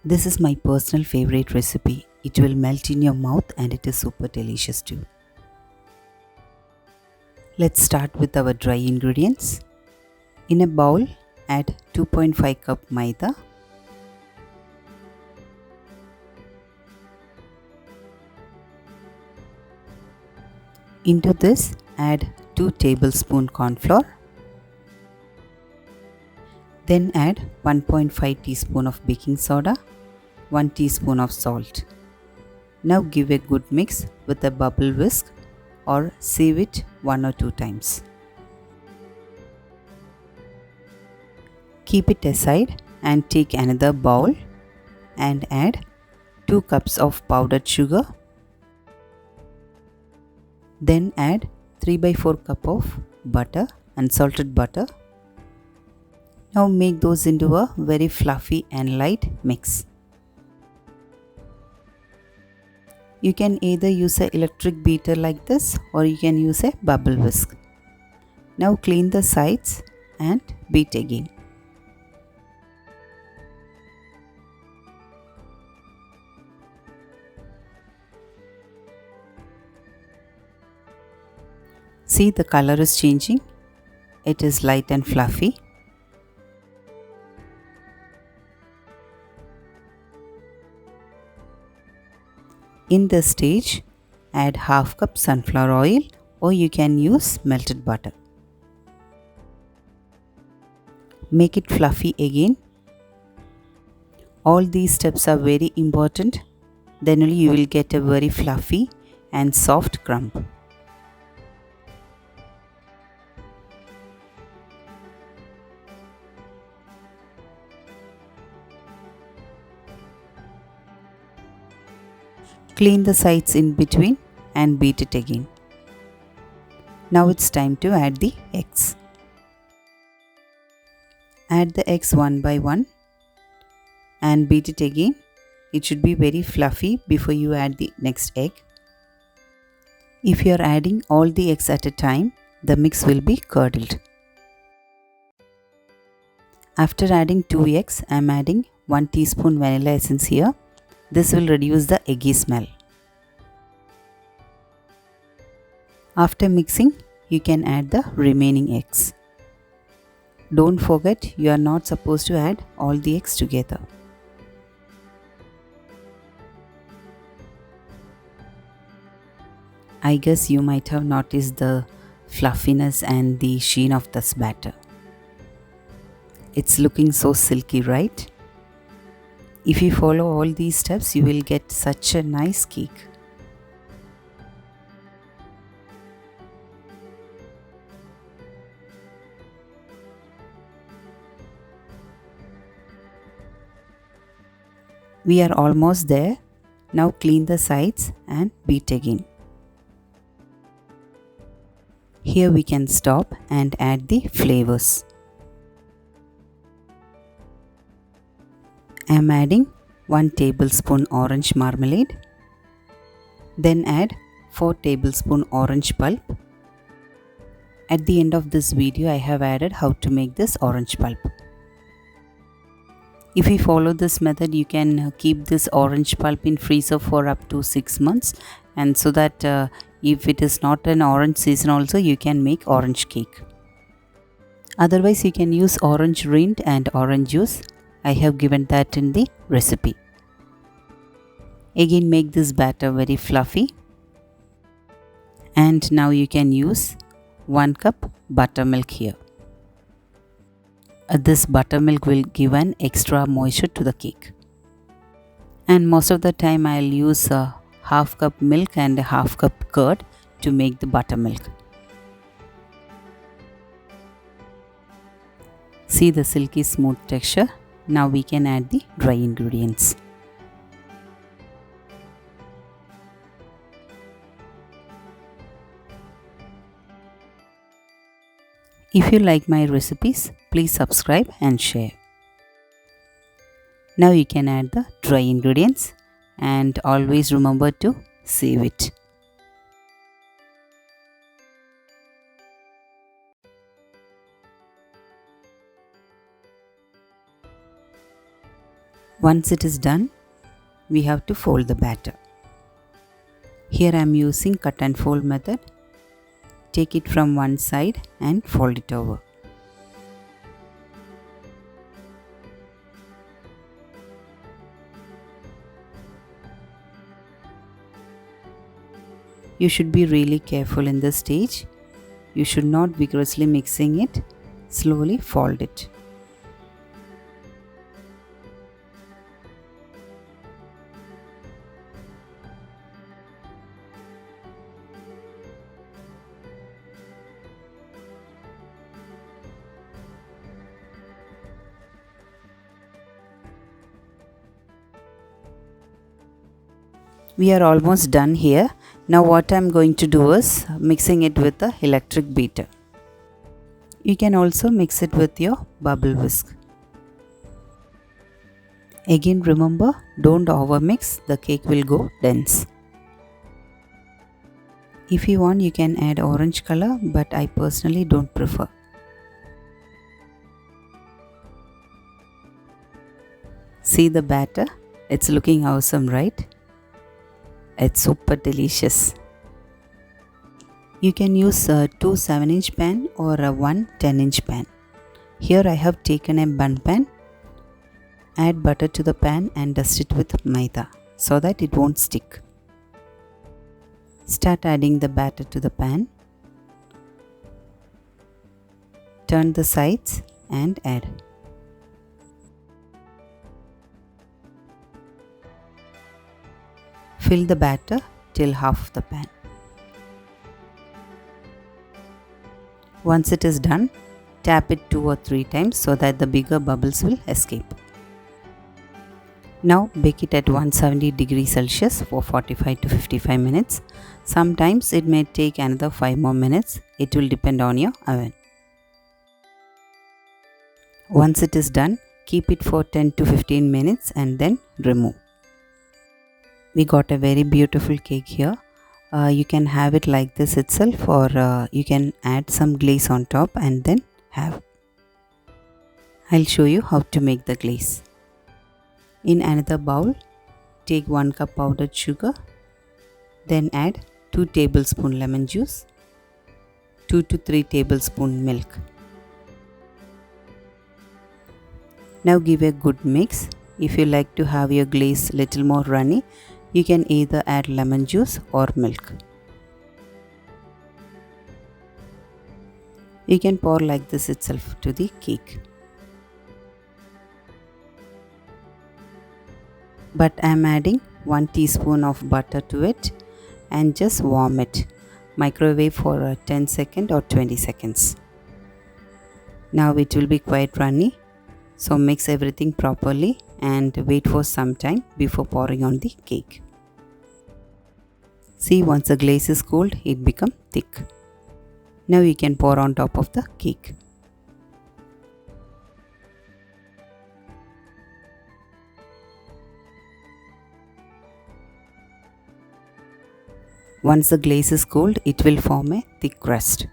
This is my personal favorite recipe. It will melt in your mouth and it is super delicious too. Let's start with our dry ingredients. In a bowl, add 2.5 cup maida, into this add 2 tablespoons corn flour, then add 1.5 teaspoon of baking soda, 1 teaspoon of salt. Now give a good mix with a bubble whisk or sieve it 1 or 2 times. Keep it aside and take another bowl and add 2 cups of powdered sugar. Then add 3 by 4 cup of butter, unsalted butter. Now make those into a very fluffy and light mix. You can either use an electric beater like this or you can use a bubble whisk. Now clean the sides and beat again. See, the color is changing. It is light and fluffy. In this stage, add half cup sunflower oil or you can use melted butter. Make it fluffy again. All these steps are very important. Then only you will get a very fluffy and soft crumb. Clean the sides in between and beat it again. Now it's time to add the eggs. Add the eggs one by one and beat it again. It should be very fluffy before you add the next egg. If you are adding all the eggs at a time, the mix will be curdled. After adding 2 eggs, I am adding 1 teaspoon vanilla essence here. This will reduce the eggy smell. After mixing, you can add the remaining eggs. Don't forget, you are not supposed to add all the eggs together. I guess you might have noticed the fluffiness and the sheen of this batter. It's looking so silky, right? If you follow all these steps, you will get such a nice cake. We are almost there. Now clean the sides and beat again. Here we can stop and add the flavors. I am adding 1 tablespoon orange marmalade. Then add 4 tablespoon orange pulp. At the end of this video, I have added how to make this orange pulp. If you follow this method, you can keep this orange pulp in freezer for up to 6 months, and so that if it is not an orange season also, you can make orange cake. Otherwise, you can use orange rind and orange juice. I have given that in the recipe. Again, make this batter very fluffy. And now you can use 1 cup buttermilk here. This buttermilk will give an extra moisture to the cake. And most of the time I'll use a half cup milk and a half cup curd to make the buttermilk. See the silky smooth texture. Now we can add the dry ingredients. If you like my recipes, please subscribe and share. Now you can add the dry ingredients and always remember to save it. Once it is done, we have to fold the batter. Here I am using cut and fold method. Take it from one side and fold it over. You should be really careful in this stage. You should not vigorously mixing it. Slowly fold it. We are almost done here. Now what I am going to do is mixing it with the electric beater. You can also mix it with your bubble whisk. Again remember, don't overmix, the cake will go dense. If you want, you can add orange color, but I personally don't prefer. See the batter? It's looking awesome, right? It's super delicious. You can use a 2 7-inch pan or a 1 10-inch pan. Here I have taken a bun pan. Add butter to the pan and dust it with maida so that it won't stick. Start adding the batter to the pan. Turn the sides and add. Fill the batter till half of the pan. Once it is done, tap it 2 or 3 times so that the bigger bubbles will escape. Now bake it at 170 degrees Celsius for 45 to 55 minutes. Sometimes it may take another 5 more minutes. It will depend on your oven. Once it is done, keep it for 10 to 15 minutes and then remove. We got a very beautiful cake here. You can have it like this itself, or you can add some glaze on top and then have. I'll show you how to make the glaze. In another bowl, take 1 cup powdered sugar, then add 2 tablespoons lemon juice, 2 to 3 tablespoons milk. Now give a good mix. If you like to have your glaze little more runny, you can either add lemon juice or milk. You can pour like this itself to the cake. But I am adding 1 teaspoon of butter to it and just warm it. Microwave for 10 seconds or 20 seconds. Now it will be quite runny. So mix everything properly and wait for some time before pouring on the cake. See, once the glaze is cooled, it becomes thick. Now you can pour on top of the cake. Once the glaze is cooled, it will form a thick crust.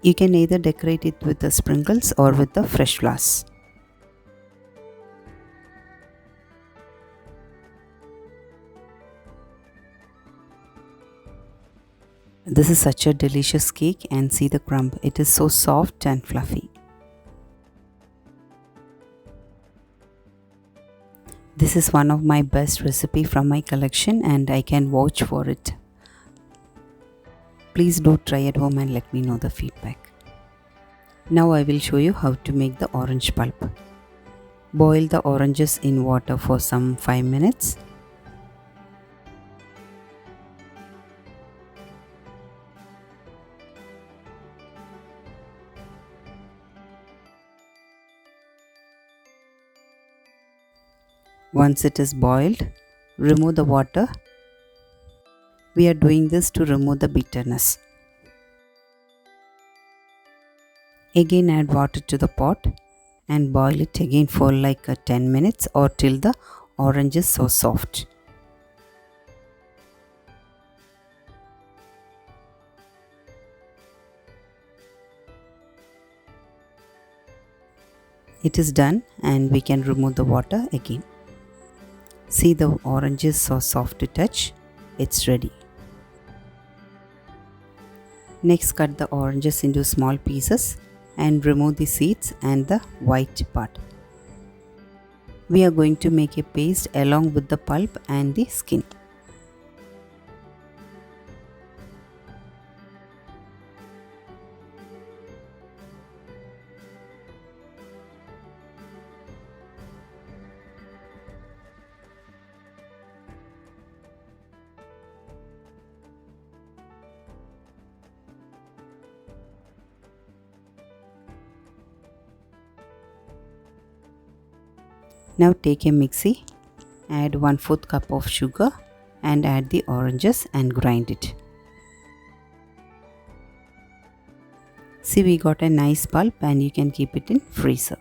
You can either decorate it with the sprinkles or with the fresh flowers. This is such a delicious cake, and see the crumb. It is so soft and fluffy. This is one of my best recipe from my collection and I can vouch for it. Please do try at home and let me know the feedback. Now I will show you how to make the orange pulp. Boil the oranges in water for some 5 minutes. Once it is boiled, remove the water. We are doing this to remove the bitterness. Again add water to the pot and boil it again for like 10 minutes or till the orange is so soft. It is done and we can remove the water again. See, the orange is so soft to touch. It's ready. Next, cut the oranges into small pieces and remove the seeds and the white part. We are going to make a paste along with the pulp and the skin. Now take a mixie, add 1/4 cup of sugar and add the oranges and grind it. See, we got a nice pulp and you can keep it in freezer.